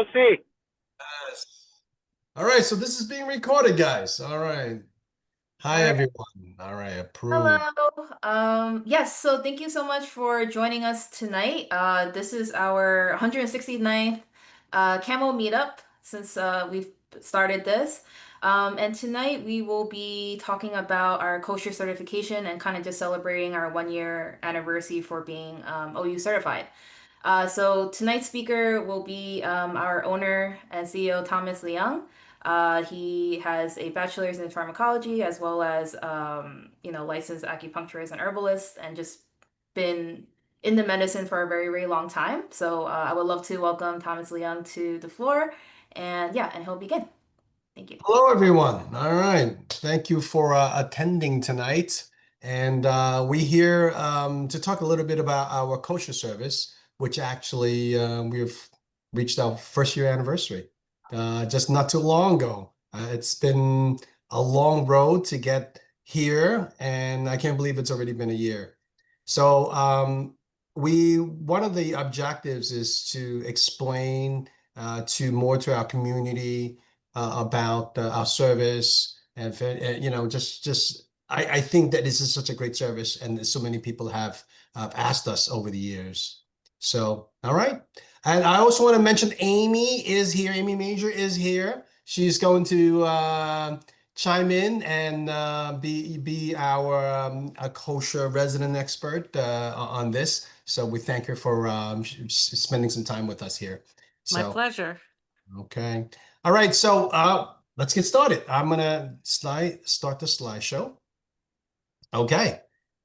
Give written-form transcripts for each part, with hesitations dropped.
see. Yes. All right, so this is being recorded, guys. All right. Hi, All right. everyone. All right, Hello. approved. Yes, so thank you so much for joining us tonight. This is our 169th Kamwo Meetup since we've started this. And tonight we will be talking about our kosher certification and kind of just celebrating our 1 year anniversary for being OU certified. So tonight's speaker will be our owner and CEO, Thomas Leung. He has a bachelor's in pharmacology as well as, licensed acupuncturist and herbalist, and just been in the medicine for a very, very long time. So I would love to welcome Thomas Leung to the floor, and yeah, and he'll begin. Thank you. Hello, everyone. All right. Thank you for attending tonight. And we here to talk a little bit about our kosher service, which actually we've reached our first year anniversary just not too long ago. It's been a long road to get here, and I can't believe it's already been a year. So one of the objectives is to explain to our community about our service just I think that this is such a great service and so many people have asked us over the years. So, all right. And I also want to mention Amy is here. Amy Major is here. She's going to chime in and be our a kosher resident expert on this. So we thank her for spending some time with us here. My So, pleasure. okay. All right, so let's get started. I'm gonna start the slideshow. Okay,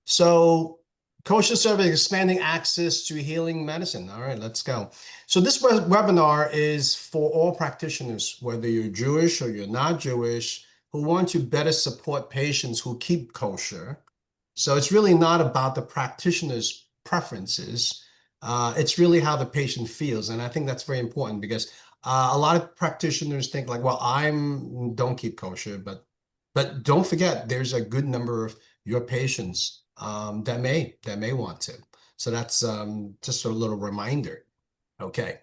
so kosher service expanding access to healing medicine. All right, let's go. So this webinar is for all practitioners, whether you're Jewish or you're not Jewish, who want to better support patients who keep kosher. So it's really not about the practitioner's preferences. It's really how the patient feels, and I think that's very important because a lot of practitioners think like, well, I'm don't keep kosher, but don't forget there's a good number of your patients that may want to. So that's just a little reminder. Okay.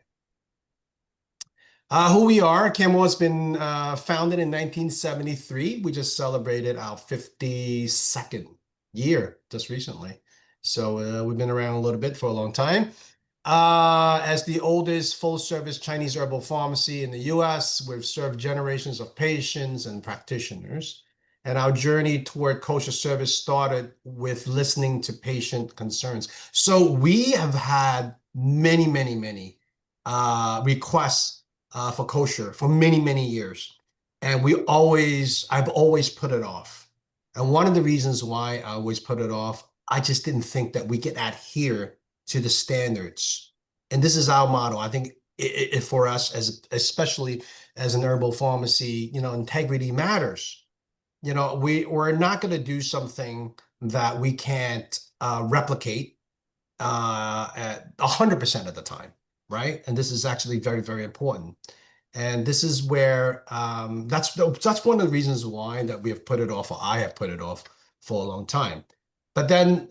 Who we are, Kamwo has been founded in 1973. We just celebrated our 52nd year just recently. So we've been around a little bit for a long time. As the oldest full-service Chinese herbal pharmacy in the US, we've served generations of patients and practitioners. And our journey toward kosher service started with listening to patient concerns. So we have had many, many, many requests for kosher for many, many years. And I've always put it off. And one of the reasons why I always put it off, I just didn't think that we could adhere to the standards. And this is our motto. I think for us, especially as an herbal pharmacy, integrity matters. We're not going to do something that we can't replicate at 100% of the time, right? And this is actually very, very important. And this is where that's one of the reasons why that we have put it off, or I have put it off for a long time. But then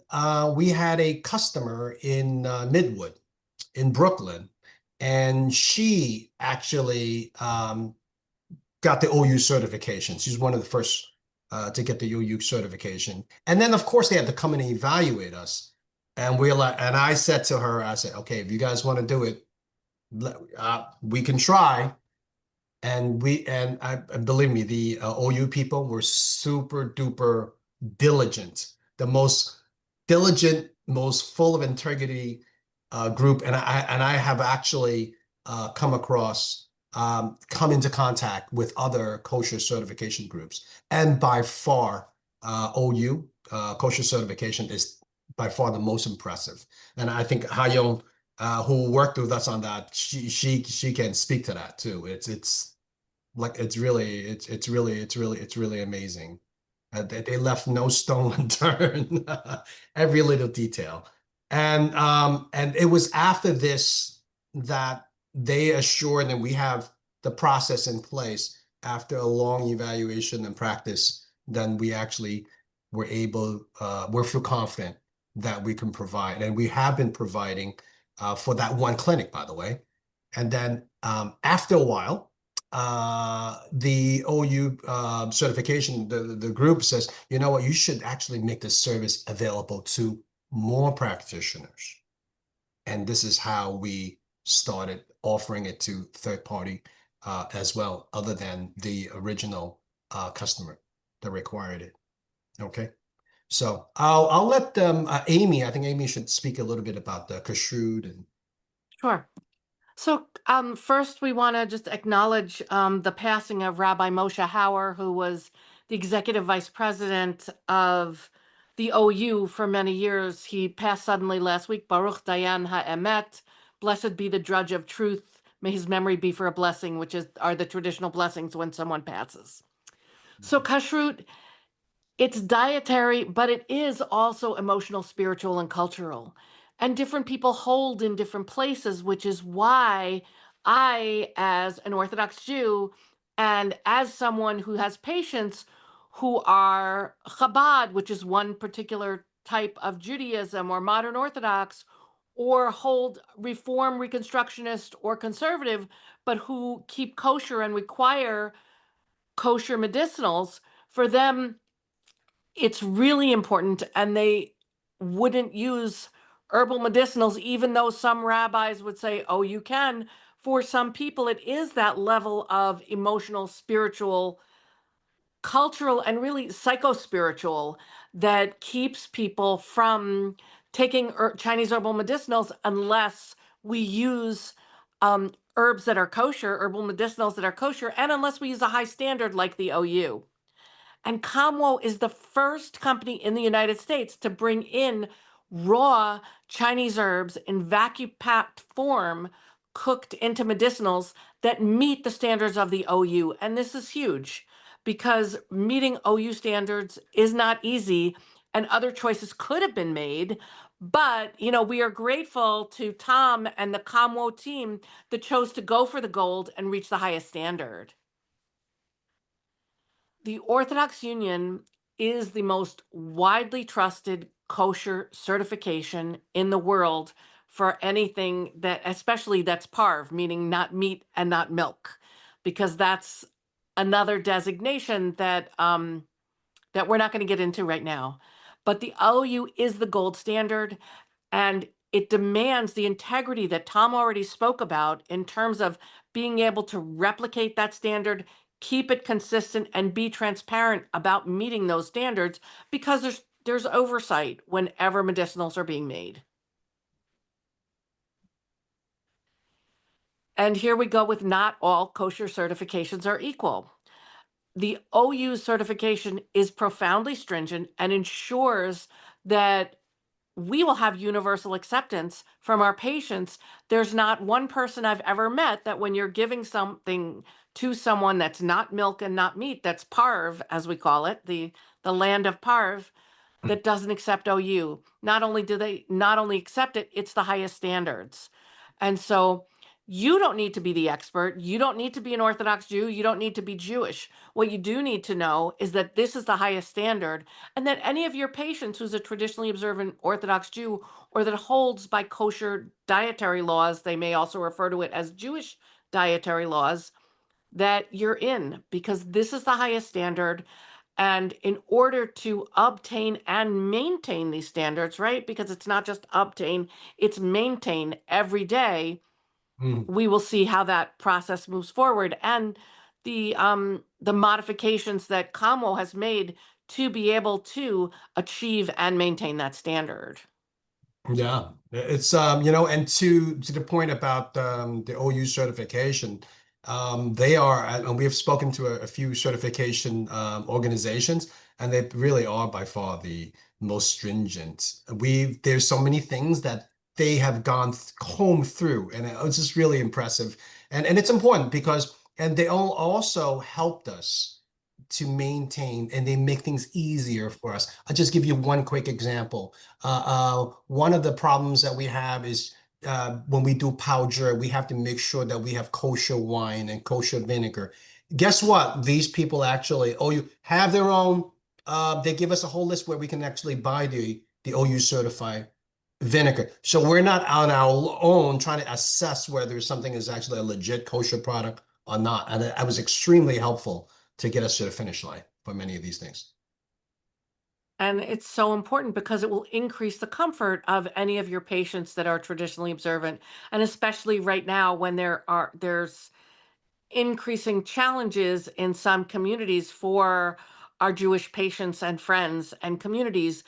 we had a customer in Midwood in Brooklyn, and she actually got the OU certification. She's one of the first to get the OU certification. And then, of course, they had to come in and evaluate us. And I said to her, I said, okay, if you guys want to do it, we can try. And believe me, the OU people were super duper diligent, the most diligent, most full of integrity group. And I have actually come into contact with other kosher certification groups. And by far, OU kosher certification is by far the most impressive. And I think Hayong, who worked with us on that, she can speak to that too. It's really amazing. They left no stone unturned, every little detail. And it was after this that they assured that we have the process in place after a long evaluation and practice, then we actually we're feel confident that we can provide. And we have been providing for that one clinic, by the way. And then After a while, the OU certification, the group says, you know what, you should actually make this service available to more practitioners. And this is how we started offering it to third party as well, other than the original customer that required it. Okay. So I'll let Amy, I think Amy should speak a little bit about the kashrut and Sure. So, first, we want to just acknowledge the passing of Rabbi Moshe Hauer, who was the executive vice president of the OU for many years. He passed suddenly last week. Baruch Dayan HaEmet, blessed be the judge of truth. May his memory be for a blessing, which are the traditional blessings when someone passes. So, kashrut, it's dietary, but it is also emotional, spiritual, and cultural. And different people hold in different places, which is why I, as an Orthodox Jew, and as someone who has patients who are Chabad, which is one particular type of Judaism, or modern Orthodox, or hold Reform, Reconstructionist, or conservative, but who keep kosher and require kosher medicinals, for them, it's really important, and they wouldn't use herbal medicinals, even though some rabbis would say, oh, you can. For some people, it is that level of emotional, spiritual, cultural, and really psycho-spiritual that keeps people from taking Chinese herbal medicinals unless we use herbs that are kosher, herbal medicinals that are kosher, and unless we use a high standard like the OU. And Kamwo is the first company in the United States to bring in raw Chinese herbs in vacuum packed form, cooked into medicinals that meet the standards of the OU. And this is huge because meeting OU standards is not easy, and other choices could have been made. But, we are grateful to Tom and the Kamwo team that chose to go for the gold and reach the highest standard. The Orthodox Union is the most widely trusted kosher certification in the world for anything that, especially that's parv, meaning not meat and not milk, because that's another designation that we're not going to get into right now. But the OU is the gold standard, and it demands the integrity that Tom already spoke about in terms of being able to replicate that standard, keep it consistent, and be transparent about meeting those standards, because there's oversight whenever medicinals are being made. And here we go with not all kosher certifications are equal. The OU certification is profoundly stringent and ensures that we will have universal acceptance from our patients. There's not one person I've ever met that when you're giving something to someone that's not milk and not meat, that's parv, as we call it, the land of parv, that doesn't accept OU. Not only do they not only accept it, it's the highest standards. And so you don't need to be the expert. You don't need to be an Orthodox Jew. You don't need to be Jewish. What you do need to know is that this is the highest standard, and that any of your patients who's a traditionally observant Orthodox Jew, or that holds by kosher dietary laws, they may also refer to it as Jewish dietary laws, that you're in, because this is the highest standard. And in order to obtain and maintain these standards, right? Because it's not just obtain, it's maintain every day. We will see how that process moves forward, and the modifications that Kamwo has made to be able to achieve and maintain that standard. Yeah, it's and to the point about the OU certification, they are, and we have spoken to a few certification organizations, and they really are by far the most stringent. There's so many things that they have gone combed through, and it's just really impressive, and it's important because, and they all also helped us to maintain, and they make things easier for us. I'll just give you one quick example. One of the problems that we have is when we do powder, we have to make sure that we have kosher wine and kosher vinegar. Guess what? These people actually, OU, have their own. They give us a whole list where we can actually buy the OU certified Vinegar. So we're not on our own trying to assess whether something is actually a legit kosher product or not. And I was extremely helpful to get us to the finish line for many of these things. And it's so important because it will increase the comfort of any of your patients that are traditionally observant, and especially right now when there's increasing challenges in some communities for our Jewish patients and friends and communities.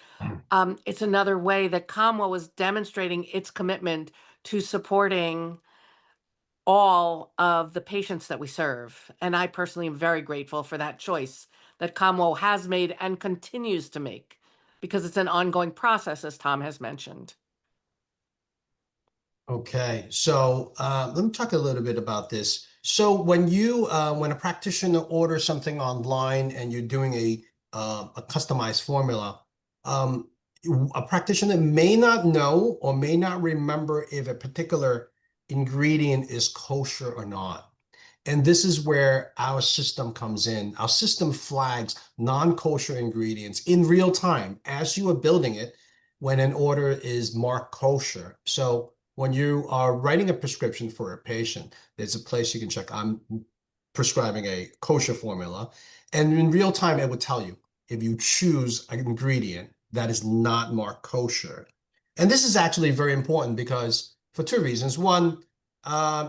It's another way that Kamwo is demonstrating its commitment to supporting all of the patients that we serve. And I personally am very grateful for that choice that Kamwo has made and continues to make, because it's an ongoing process, as Tom has mentioned. Okay, so let me talk a little bit about this. So when a practitioner orders something online and you're doing a customized formula, um, a practitioner may not know or may not remember if a particular ingredient is kosher or not. And this is where our system comes in. Our system flags non-kosher ingredients in real time as you are building it when an order is marked kosher. So when you are writing a prescription for a patient, there's a place you can check, I'm prescribing a kosher formula. And in real time, it would tell you if you choose an ingredient that is not marked kosher. And this is actually very important because for two reasons. One,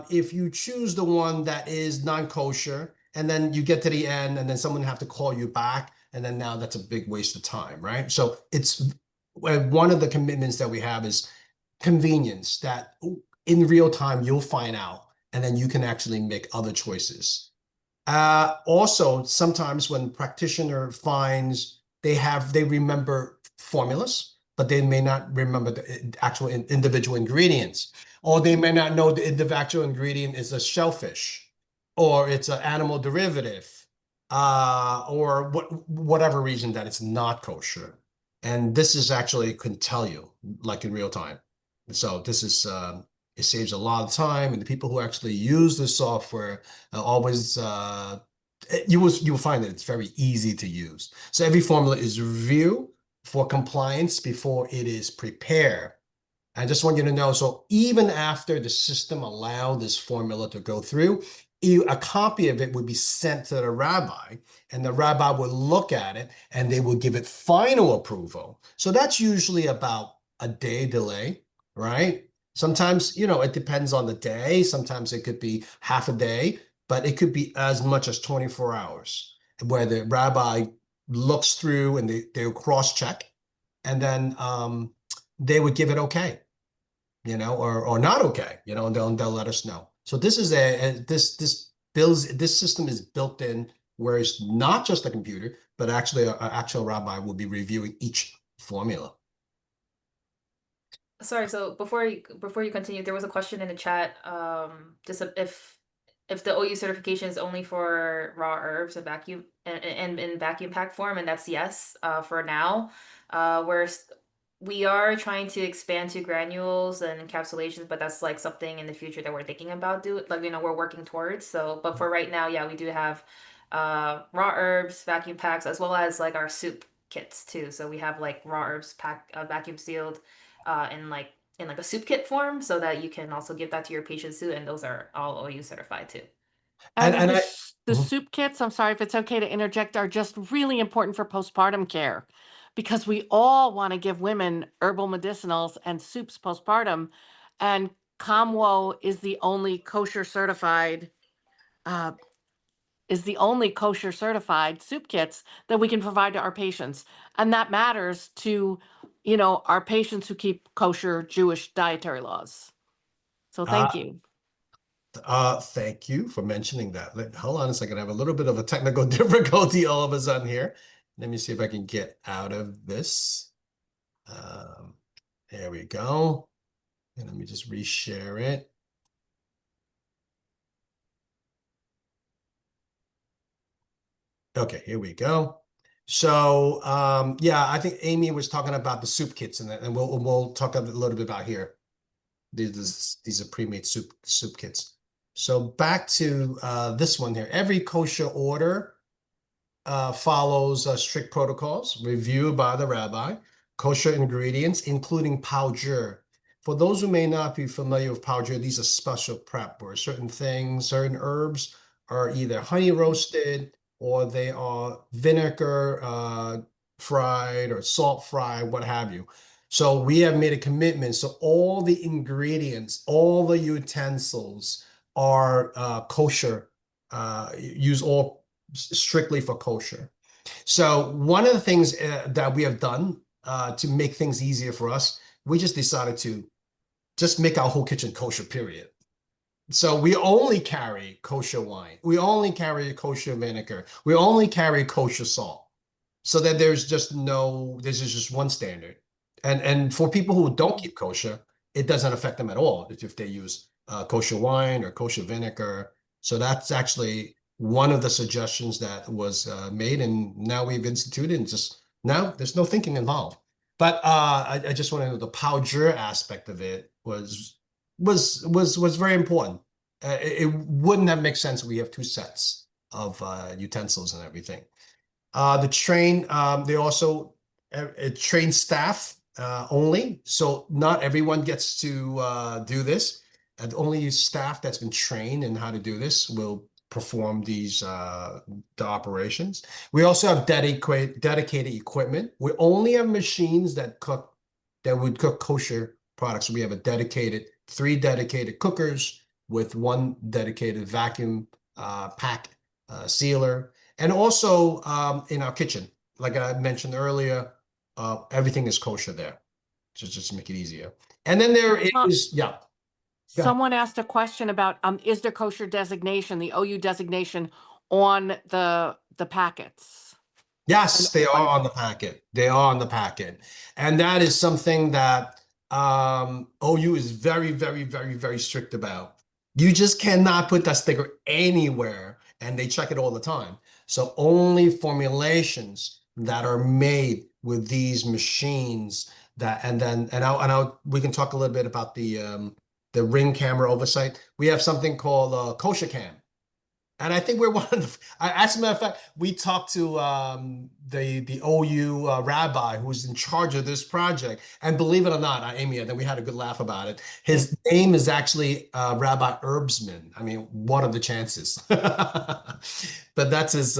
if you choose the one that is non-kosher and then you get to the end and then someone have to call you back, and then now that's a big waste of time, right? So it's one of the commitments that we have is convenience, that in real time you'll find out and then you can actually make other choices. Also, sometimes when practitioner finds they remember formulas, but they may not remember the actual individual ingredients, or they may not know the individual ingredient is a shellfish, or it's an animal derivative, or whatever reason that it's not kosher. And this is actually can tell you like in real time. So this is it saves a lot of time, and the people who actually use the software always you will find that it's very easy to use. So every formula is reviewed for compliance before it is prepared. I just want you to know, so even after the system allowed this formula to go through, a copy of it would be sent to the rabbi, and the rabbi would look at it and they will give it final approval. So that's usually about a day delay, right? Sometimes, it depends on the day. Sometimes it could be half a day, but it could be as much as 24 hours where the rabbi looks through and they'll cross-check, and then they would give it okay, or not okay, and they'll let us know. So this is this system is built in where it's not just a computer, but actually an actual rabbi will be reviewing each formula. Sorry, so before you continue, there was a question in the chat. Just if the OU certification is only for raw herbs and vacuum and in vacuum pack form, and that's yes, for now. We are trying to expand to granules and encapsulations, but that's like something in the future that we're thinking about we're working towards. So, but for right now, yeah, we do have raw herbs, vacuum packs, as well as like our soup kits too. So we have like raw herbs pack vacuum sealed in like a soup kit form, so that you can also give that to your patients too, and those are all OU certified too. And And and I the Mhm. soup kits, I'm sorry if it's okay to interject, are just really important for postpartum care, because we all want to give women herbal medicinals and soups postpartum. And Kamwo uh, is the only kosher certified soup kits that we can provide to our patients. And that matters to, our patients who keep kosher Jewish dietary laws. So thank uh, you. thank you for mentioning that. Hold on a second. I have a little bit of a technical difficulty all of a sudden here. Let me see if I can get out of this. Um, there we go. And let me just reshare it. Okay, here we go. So yeah, I think Amy was talking about the soup kits, and we'll talk a little bit about here. These are pre-made soup kits. So back to this one here. Every kosher order follows strict protocols reviewed by the rabbi. kosher ingredients, including powder. For those who may not be familiar with powder, these are special prep where certain things, certain herbs are either honey roasted or they are vinegar fried or salt fried, what have you. So we have made a commitment. So all the ingredients, all the utensils are kosher, use all strictly for kosher. So one of the things that we have done to make things easier for us, we just decided to just make our whole kitchen kosher, period. So we only carry kosher wine. We only carry kosher vinegar. We only carry kosher salt. So that there's just one standard. And for people who don't keep kosher, it doesn't affect them at all if they use kosher wine or kosher vinegar. So that's actually one of the suggestions that was made, and now we've instituted, and just now there's no thinking involved. But I just want to know the powder aspect of it was very important. It wouldn't have made sense. We have two sets of utensils and everything. The train, they also train staff only, so not everyone gets to do this. And only staff that's been trained in how to do this will perform the operations. We also have dedicated equipment. We only have machines that would cook kosher products. So we have three dedicated cookers with one dedicated vacuum pack sealer. And also in our kitchen, like I mentioned earlier, everything is kosher there, just to make it easier. And then there is, yeah. Go ahead. Someone asked a question about is there kosher designation, the OU designation on the packets? Yes, they are on the packet. They are on the packet. And that is something that OU is very, very, very, very strict about. You just cannot put that sticker anywhere, and they check it all the time. So only formulations that are made with these machines we can talk a little bit about the ring camera oversight. We have something called Kosher Cam. And I think we're one of as a matter of fact, we talked to the OU rabbi who's in charge of this project. And believe it or not, Amy, and then we had a good laugh about it. His name is actually Rabbi Herbsman. I mean, what are the chances? But that's his.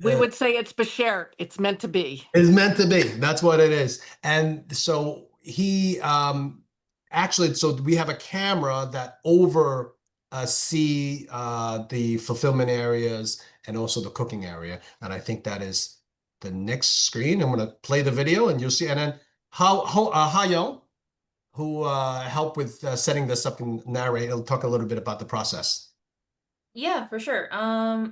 We would say it's Bashert. It's meant to be. It's meant to be. That's what it is. And so he actually, so we have a camera that see the fulfillment areas and also the cooking area. And I think that is the next screen. I'm going to play the video and you'll see. And then Ha-Young, who helped with setting this up and narrate, he'll talk a little bit about the process. Yeah, for sure.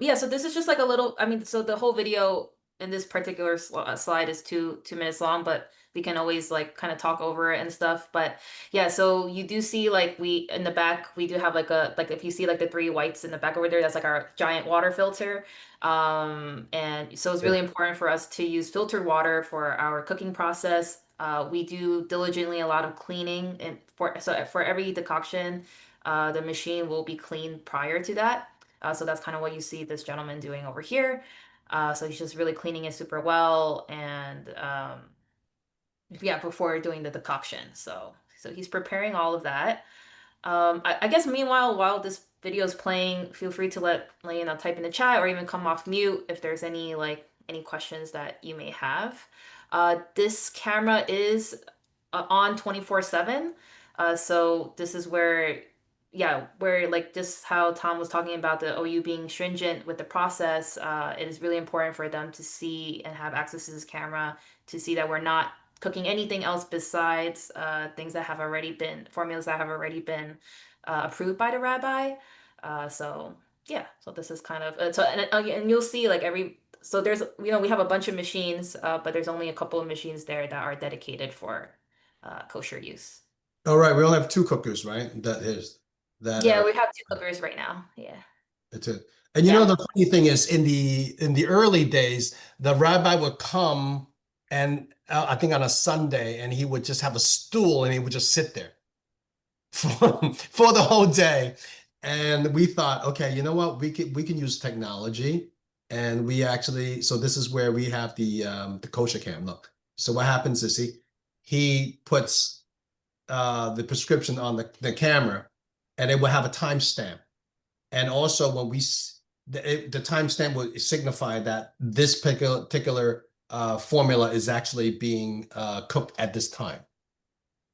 Yeah, so this is just like a little, I mean, so the whole video in this particular slide is 2 minutes long, but we can always like kind of talk over it and stuff. But yeah, so you do see like in the back, we do have like if you see like the 3 whites in the back over there, that's like our giant water filter. And so it's really important for us to use filtered water for our cooking process. We do diligently a lot of cleaning, and for every decoction, the machine will be cleaned prior to that. So that's kind of what you see this gentleman doing over here. So he's just really cleaning it super well, and yeah, before doing the decoction. So he's preparing all of that. I guess meanwhile, while this video is playing, feel free to let type in the chat or even come off mute if there's any questions that you may have. This camera is on 24/7. So this is where like just how Tom was talking about the OU being stringent with the process, it is really important for them to see and have access to this camera to see that we're not cooking anything else besides things that have already been formulas that have already been approved by the rabbi. So this is kind of and you'll see like there's we have a bunch of machines, but there's only a couple of machines there that are dedicated for kosher use. All right, we only have 2 cookers, right? We have 2 cookers right now. Yeah. That's it. And the funny thing is, in the early days, the rabbi would come, and I think on a Sunday, and he would just have a stool and he would just sit there for the whole day. And we thought, okay, you know what? We can use technology, and so this is where we have the kosher cam. Look, so what happens is, see, he puts the prescription on the camera, and it will have a timestamp. And also, when the timestamp will signify that this particular formula is actually being cooked at this time.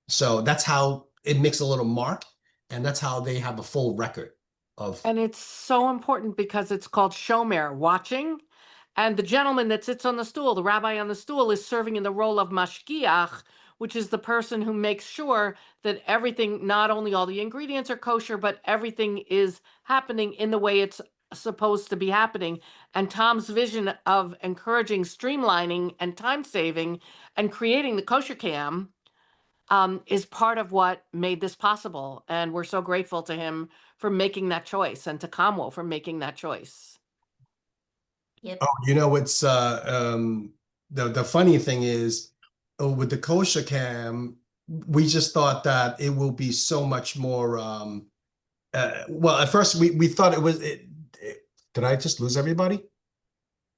So that's how it makes a little mark, and that's how they have a full record of. And it's so important because it's called shomer, watching. And the gentleman that sits on the stool, the rabbi on the stool, is serving in the role of mashgiach, which is the person who makes sure that everything, not only all the ingredients are kosher, but everything is happening in the way it's supposed to be happening. And Tom's vision of encouraging streamlining and time saving and creating the kosher cam is part of what made this possible. And we're so grateful to him for making that choice and to Kamwo for making that choice. Yep. Oh, it's the funny thing is, with the kosher cam, we just thought that it will be so much more. Well, at first we thought did I just lose everybody?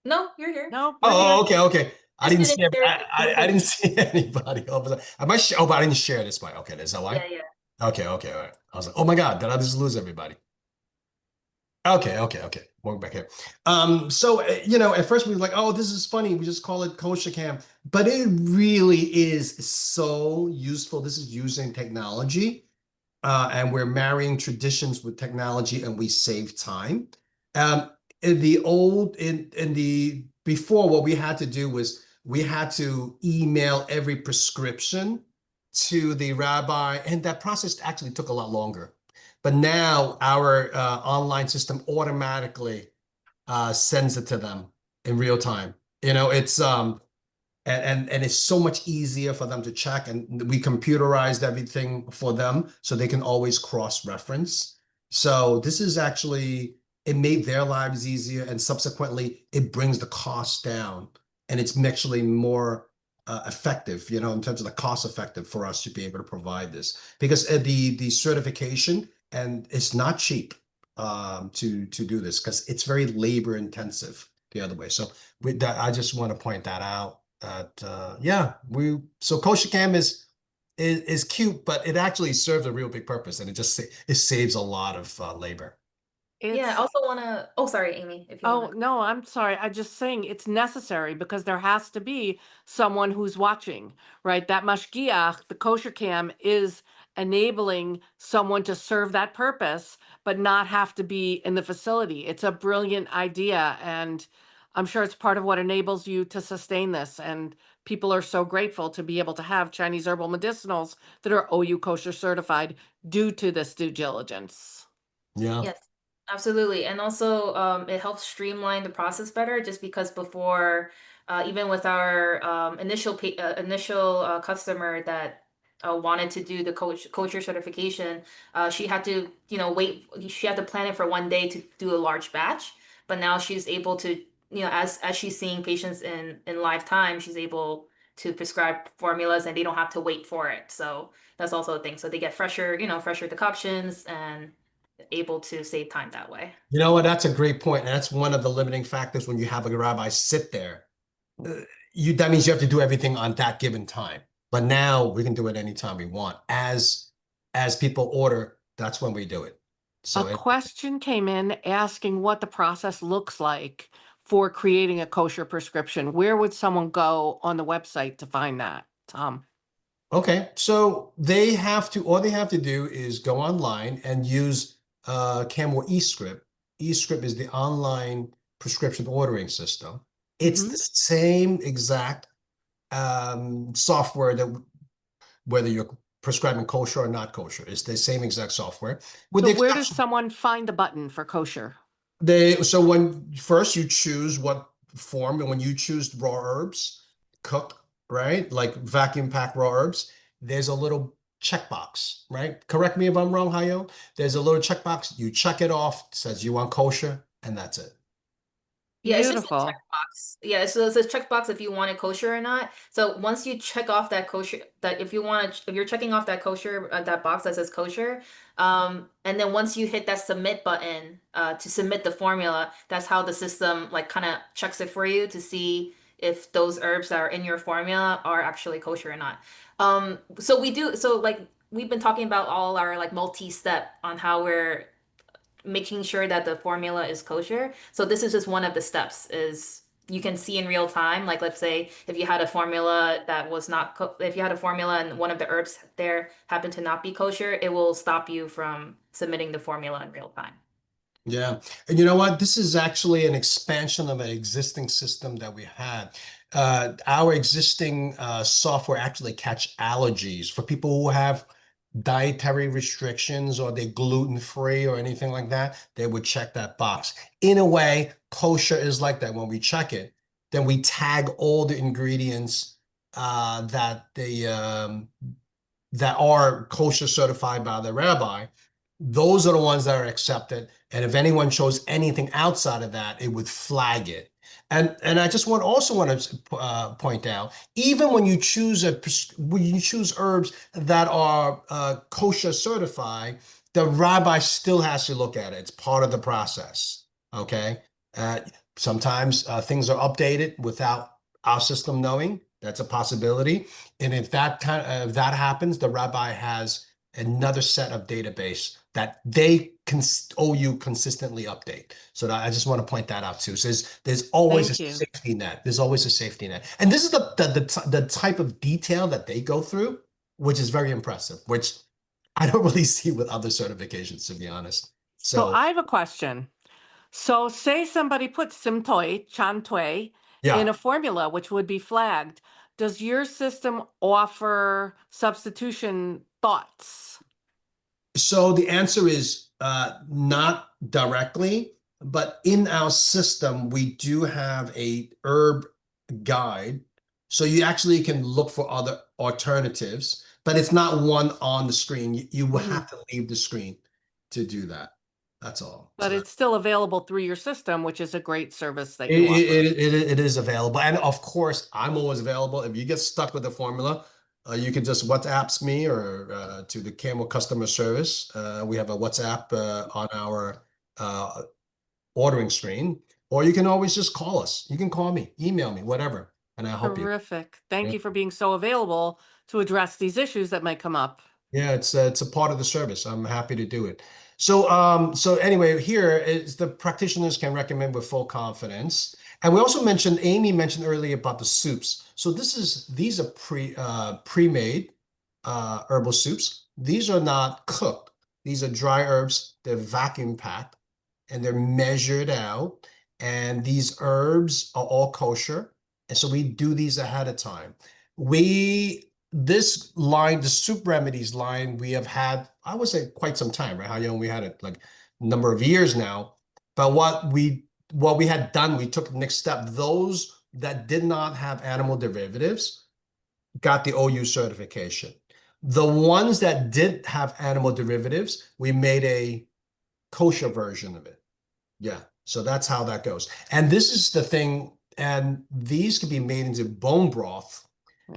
No, you're here. No, we're Oh, here. okay, okay. I Just didn't see didn't share I didn't see anybody over there. Oh, but I didn't share this by. Okay, is that why? Yeah, yeah. Okay, okay, all right. I was like, oh my God, did I just lose everybody? Okay, okay, okay. Welcome back here. So at first we were like, oh, this is funny. We just call it kosher cam, but it really is so useful. This is using technology, and we're marrying traditions with technology, and we save time. In the old, in the before, what we had to do was we had to email every prescription to the rabbi, and that process actually took a lot longer. But now our online system automatically sends it to them in real time. It's and it's so much easier for them to check, and we computerized everything for them so they can always cross-reference. So this is actually, it made their lives easier, and subsequently it brings the cost down, and it's actually more effective, in terms of the cost effective for us to be able to provide this, because the certification, and it's not cheap to do this, because it's very labor intensive the other way. So with that, I just want to point that out. Yeah, so kosher cam is cute, but it actually serves a real big purpose, and it saves a lot of labor. Yeah, I It's also want to. Oh, sorry, Amy, if you Oh, want to. no, I'm sorry. I'm just saying it's necessary because there has to be someone who's watching, right? That mashgiach, the kosher cam, is enabling someone to serve that purpose, but not have to be in the facility. It's a brilliant idea, and I'm sure it's part of what enables you to sustain this. And people are so grateful to be able to have Chinese herbal medicinals that are OU kosher certified due to this due diligence. Yeah. Yes, absolutely. And also, it helps streamline the process better just because before, even with our initial customer that wanted to do the kosher certification, she had to, wait, she had to plan it for one day to do a large batch. But now she's able to, as she's seeing patients in live time, she's able to prescribe formulas and they don't have to wait for it. So that's also a thing. So they get fresher decoctions and able to save time that way. You know what? That's a great point. And that's one of the limiting factors when you have a rabbi sit there. That means you have to do everything on that given time. But now we can do it anytime we want. As people order, that's when we do it. A So question came in asking what the process looks like for creating a kosher prescription. Where would someone go on the website to find that, Tom? okay. So all they have to do is go online and use Kamwo eScript. eScript is the online prescription ordering system. It's the Hmm. same exact software that whether you're prescribing kosher or not kosher. It's the same exact software, with So the where does exception someone find the button for kosher? so when first you choose what form, and when you choose raw herbs, cooked, right? Like vacuum pack raw herbs, there's a little checkbox, right? Correct me if I'm wrong, Hayo. There's a little checkbox. You check it off, says you want kosher, and that's it. Yeah, it's just a Beautiful. checkbox. Yeah, so it's a checkbox if you want it kosher or not. So once you check off that kosher, that if you're checking off that kosher, that box that says kosher, and then once you hit that submit button, to submit the formula, that's how the system like kind of checks it for you to see if those herbs that are in your formula are actually kosher or not. So like we've been talking about all our like multi-step on how we're making sure that the formula is kosher. So this is just one of the steps is you can see in real time, like let's say if you had a formula that was not, if you had a formula and one of the herbs there happened to not be kosher, it will stop you from submitting the formula in real time. Yeah. And you know what? This is actually an expansion of an existing system that we had. Our existing software actually catch allergies for people who have dietary restrictions or they gluten free or anything like that. They would check that box. In a way, kosher is like that. When we check it, then we tag all the ingredients that are kosher certified by the rabbi. Those are the ones that are accepted. And if anyone shows anything outside of that, it would flag it. And I just want to point out, even when you choose herbs that are kosher certified, the rabbi still has to look at it. It's part of the process. Okay. Uh, Sometimes things are updated without our system knowing. That's a possibility. And if that happens, the rabbi has another set of database that they can owe you consistently update. So that, I just want to point that out too. So there's always a Thank you. safety net. There's always a safety net. And this is the type of detail that they go through, which is very impressive, which I don't really see with other certifications, to be honest. So So I have a question. So say somebody puts Simtoy, Chantui in yeah. a formula which would be flagged. Does your system offer substitution thoughts? So the answer is not directly, but in our system, we do have a herb guide. So you actually can look for other alternatives, but it's not one on the screen. You will Mhm. have to leave the screen to do that. That's all. But it's still available through your system, which is a great service that you offer. It is available. And of course, I'm always available. If you get stuck with the formula, you can just WhatsApp me or to the Kamwo customer service. We have a WhatsApp on our uh, ordering screen, or you can always just call us. You can call me, email me, whatever, and I'll help you. Terrific. Thank Yeah. you for being so available to address these issues that might come up. Yeah, it's a part of the service. I'm happy to do it. So anyway, here is the practitioners can recommend with full confidence. And we also mentioned, Amy mentioned earlier about the soups. So these are pre-made herbal soups. These are not cooked. These are dry herbs. They're vacuum packed and they're measured out. And these herbs are all kosher. And so we do these ahead of time. This line, the soup remedies line, we have had, I would say, quite some time, right? How young we had it, like a number of years now. But what we had done, we took the next step. Those that did not have animal derivatives got the OU certification. The ones that did have animal derivatives, we made a kosher version of it. Yeah. So that's how that goes. And this is the thing, and these can be made into bone broth.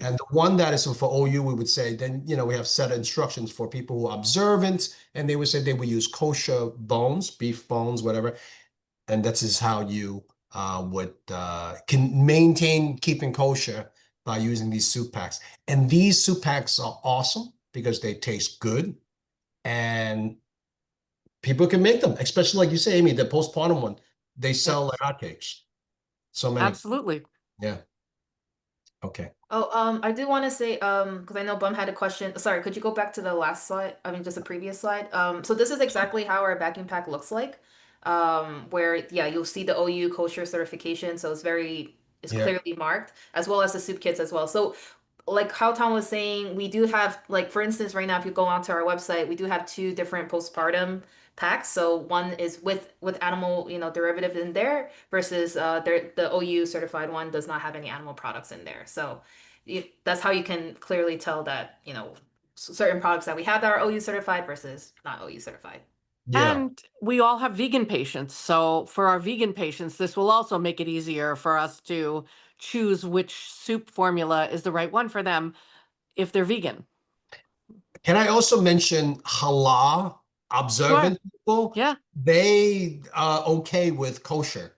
And the one that is for OU, we would say, then, we have set of instructions for people who are observant, and they would say they would use kosher bones, beef bones, whatever. And that is how you would can maintain keeping kosher by using these soup packs. And these soup packs are awesome because they taste good and people can make them, especially like you say, Amy, the postpartum one, they sell like hotcakes. So many. Absolutely. Yeah. Okay. Oh, I do want to say, because I know Bum had a question. Sorry, could you go back to the last slide? I mean, just the previous slide. So this is exactly how our vacuum pack looks like. Where yeah, you'll see the OU kosher certification, so it's Yeah. clearly marked, as well as the soup kits as well. So like how Tom was saying, we do have like for instance, right now, if you go onto our website, we do have two different postpartum packs. So one is with animal, derivative in there versus the OU certified one does not have any animal products in there. So that's how you can clearly tell that, certain products that we have that are OU certified versus not OU certified. Yeah. And we all have vegan patients. So for our vegan patients, this will also make it easier for us to choose which soup formula is the right one for them if they're vegan. Can I also mention halal Sure. observant people? Yeah. They are okay with kosher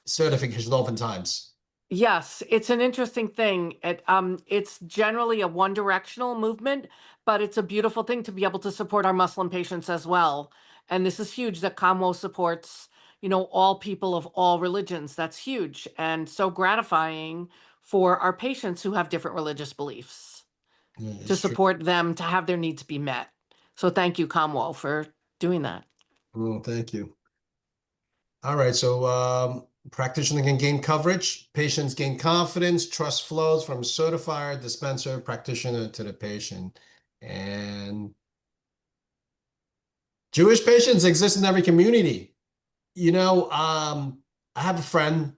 certification oftentimes. Yes, it's an interesting thing. It's generally a one-directional movement, but it's a beautiful thing to be able to support our Muslim patients as well. And this is huge that Kamwo supports, all people of all religions. That's huge and so gratifying for our patients who have different religious beliefs Yeah, to it's true. support them to have their needs be met. So thank you, Kamwo, for doing that. Well, thank you. All right, so practitioner can gain coverage, patients gain confidence, trust flows from certifier, dispenser, practitioner to the patient. And Jewish patients exist in every community. I have a friend.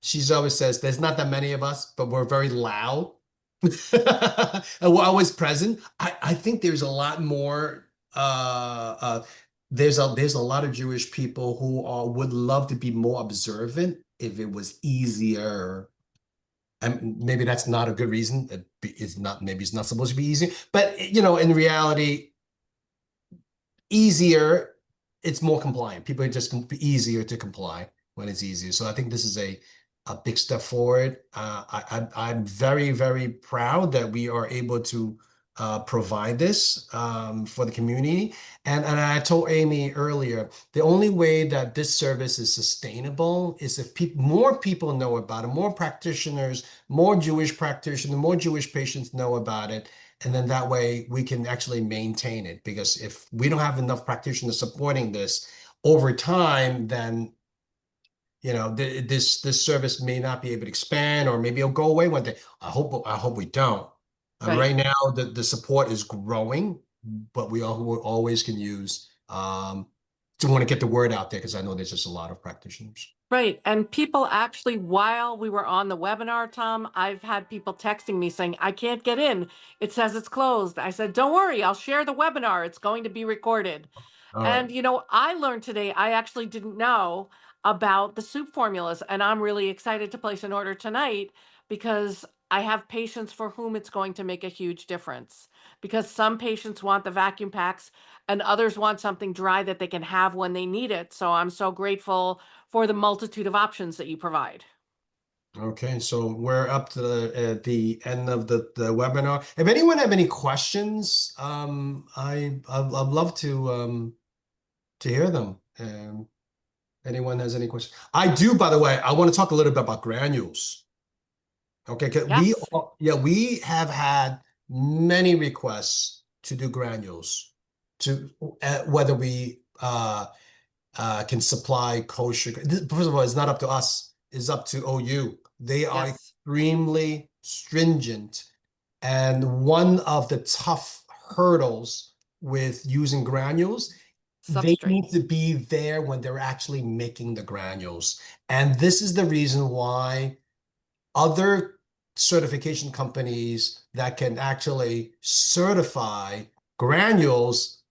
She's always says there's not that many of us, but we're very loud. And we're always present. I think there's a lot more there's a lot of Jewish people who would love to be more observant if it was easier. And maybe that's not a good reason. It's not, maybe it's not supposed to be easy, but in reality, easier, it's more compliant. People are just be easier to comply when it's easier. So I think this is a big step forward. I'm very, very proud that we are able to provide this for the community. And I told Amy earlier, the only way that this service is sustainable is if more people know about it, more practitioners, more Jewish practitioners, more Jewish patients know about it. And then that way we can actually maintain it. Because if we don't have enough practitioners supporting this over time, then this service may not be able to expand, or maybe it'll go away one day. I hope we don't. Right. Right now, the support is growing, but we always can use to want to get the word out there, because I know there's just a lot of practitioners. Right. And people actually, while we were on the webinar, Tom, I've had people texting me saying, I can't get in. It says it's closed. I said, don't worry, I'll share the webinar. It's going to be recorded. All right. And, I learned today, I actually didn't know about the soup formulas. And I'm really excited to place an order tonight because I have patients for whom it's going to make a huge difference. Because some patients want the vacuum packs and others want something dry that they can have when they need it. So I'm so grateful for the multitude of options that you provide. Okay, so we're up to the end of the webinar. If anyone have any questions, I'd love to hear them. Anyone has any questions? I do, by the way, I want to talk a little bit about granules. Okay, 'cause Yes, we have had many requests to do granules, to whether we can supply kosher. First of all, it's not up to us. It's up to OU. They are yes, extremely stringent. And one of the tough hurdles with using granules, they substrate. need to be there when they're actually making the granules. And this is the reason why other certification companies that can actually certify granules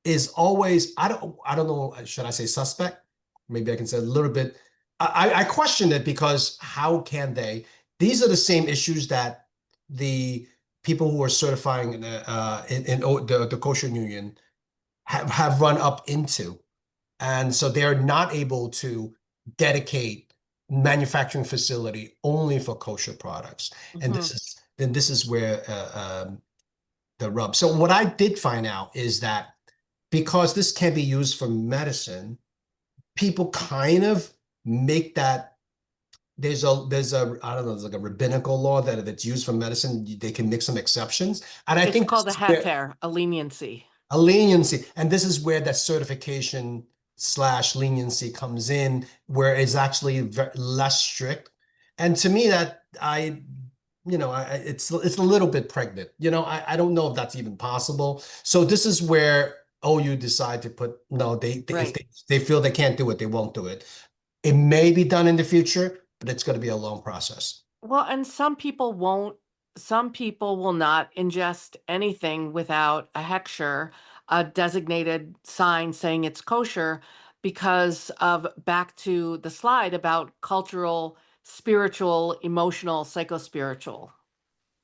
is always, I don't know, should I say suspect? Maybe I can say a little bit. I question it, because how can they? These are the same issues that the people who are certifying in the Kosher Union have run up into. And so they're not able to dedicate manufacturing facility only for kosher products. And Hmm. this is where the rub. So what I did find out is that because this can be used for medicine, people kind of make that there's a I don't know, there's like a rabbinical law that if it's used for medicine, they can make some exceptions. And I It's think this called a is where heter, a leniency. a leniency, and this is where that certification slash leniency comes in, where it's actually less strict. And to me, that it's a little bit pregnant. I don't know if that's even possible. So this is where OU decide to put no, if Right. they feel they can't do it, they won't do it. It may be done in the future, but it's going to be a long process. Well, and some people will not ingest anything without a hechsher, a designated sign saying it's kosher, because of back to the slide about cultural, spiritual, emotional, psychospiritual.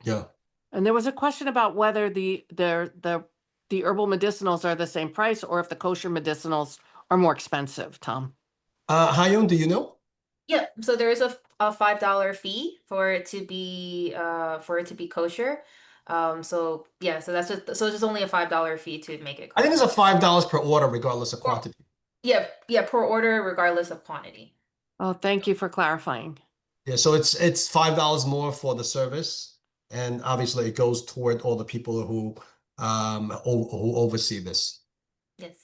Yeah. And there was a question about whether the herbal medicinals are the same price or if the kosher medicinals are more expensive, Tom. Hayun, do you know? Yeah, so there is a $5 fee for it to be kosher. So yeah, so it's just only a $5 fee to make it I think kosher. it's a $5 per order, regardless of Or- quantity. Yeah, yeah, per order, regardless of quantity. Oh, thank you for clarifying. Yeah, so it's $5 more for the service, and obviously it goes toward all the people who oversee this. Yes.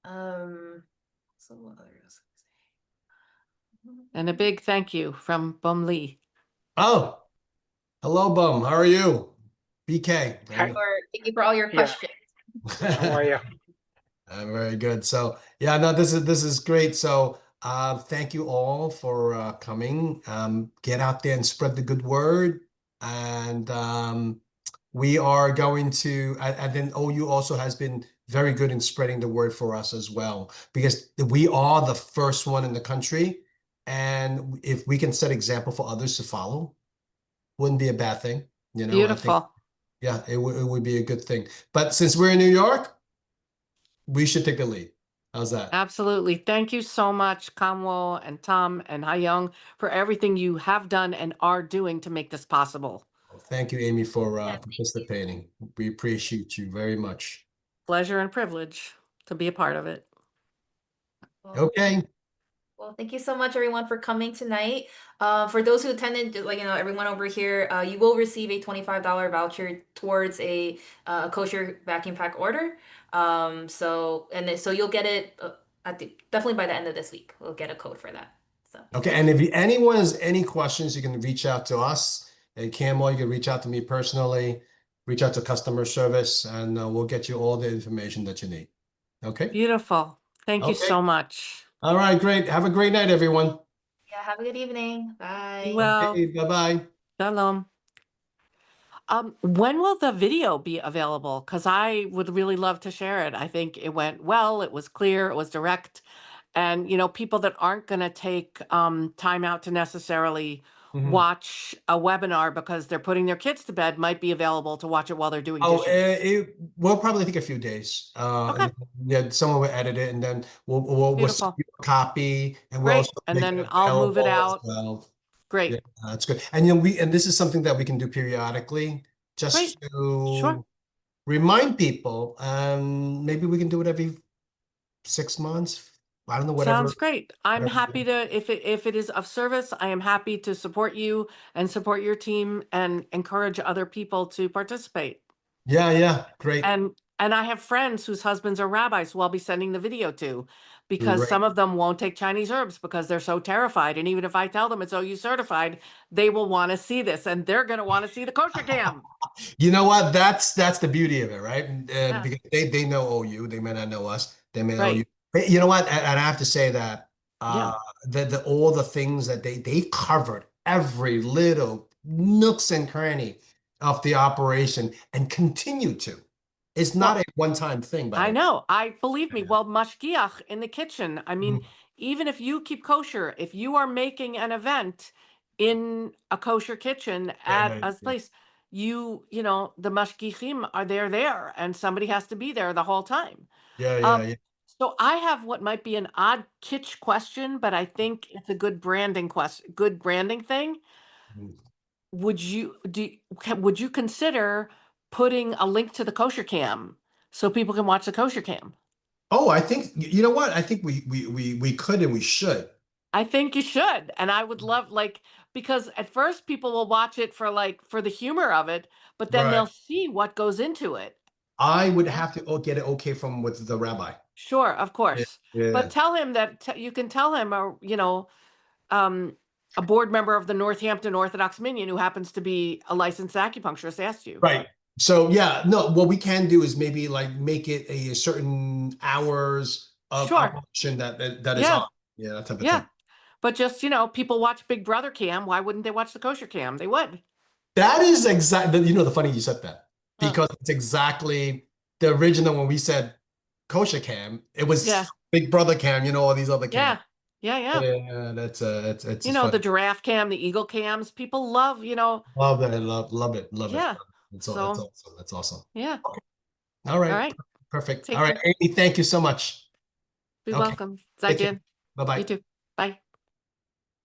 So what other else? And a big thank you from Bum Lee. Oh, hello, Bum. How are you? BK. Thank you Hi. for thank you for all your Yeah. questions. How are you? Very good. So yeah, no, this is great. So thank you all for coming. Get out there and spread the good word. And we are going to, and then OU also has been very good in spreading the word for us as well, because we are the first one in the country. And if we can set example for others to follow, wouldn't be a bad thing. I think, Beautiful. yeah, it would be a good thing. But since we're in New York, we should take the lead. How's that? Absolutely. Thank you so much, Kamwo and Tom and Young, for everything you have done and are doing to make this possible. Well, thank you, Amy, for Yeah, thank you. participating. We appreciate you very much. Pleasure and privilege to be a part of it. Well, Okay. well, thank you so much, everyone, for coming tonight. For those who attended, just like everyone over here, you will receive a $25 voucher towards a kosher vacuum pack order. So you'll get it definitely by the end of this week. We'll get a code for that. So Okay. And if anyone has any questions, you can reach out to us at Kamwo. You can reach out to me personally, reach out to customer service, and we'll get you all the information that you need. Okay. Beautiful. Thank you Okay. so much. All right. Great. Have a great night, everyone. yeah, have a good evening. Be Bye. well. Okay. Bye-bye. Shalom. When will the video be available? Because I would really love to share it. I think it went well, it was clear, it was direct. And, people that aren't going to take time out to necessarily Mhm. watch a webinar because they're putting their kids to bed might be available to watch it while they're doing Oh, dishes. it will probably take a few days. Okay, Yeah, someone will edit it, and then we'll send beautiful. you a copy, and we'll Great. also And make it then I'll move it available as out. well. Yeah, Great. that's good. And this is something that we can do periodically, just Great. Sure. to remind people. Maybe we can do it every 6 months. I don't know, Sounds whatever. great. I'm whatever. happy to, if it is of service, I am happy to support you and support your team and encourage other people to participate. Yeah, great, And I have friends whose husbands are rabbis who I'll be sending the video to, because great. some of them won't take Chinese herbs because they're so terrified. And even if I tell them it's OU certified, they will want to see this and they're going to want to see the kosher cam. You know what? That's the beauty of it, right? Yeah. Because they know OU, they may not know us, they may know you. Right. But you know what? And I have to say that Yeah. the all the things that they covered every little nooks and cranny of the operation and continue to. It's not Well, a one-time thing, by I the way. know. Believe me. Well, mashgiach in the kitchen. I mean, Mhm. even if you keep kosher, if you are making an event in a kosher kitchen at a Yeah. place, the mashgichim are there, and somebody has to be there the whole time. Yeah, yeah, Um, yeah. so I have what might be an odd kitsch question, but I think it's a good branding good branding thing. Mhm. Would you consider putting a link to the kosher cam so people can watch the kosher cam? Oh, I think you know what? I think we could and we should. I think you should. And I would love because at first people will watch it for the humor of it, but then Right. they'll see what goes into it. I would Yeah. have to get it okay from with the rabbi. Sure, of Yeah. course. But Yeah. tell him that you can tell him, um, a board member of the Northampton Orthodox Minyan who happens to be a licensed acupuncturist asked you. Right. So yeah, no, what we can do is maybe like make it a certain hours of Sure. operation that is Yeah. on. Yeah, that type of Yeah. thing. But just, people watch Big Brother cam. Why wouldn't they watch the kosher cam? They would. That is exactly, the funny you said that Uh, because it's exactly the original when we said kosher cam, it yeah. was Big Brother cam, all these other cams. Yeah. Yeah. Yeah. Yeah, that's it's fun. The giraffe cam, the eagle cams. People love, Love it, love it, love it. yeah. It's So, awesome. That's awesome. yeah. All All right, right. perfect. All Take right, care. Amy, thank you so much. Be Okay, welcome. take care. Zaijian. You Bye-bye. too. Bye.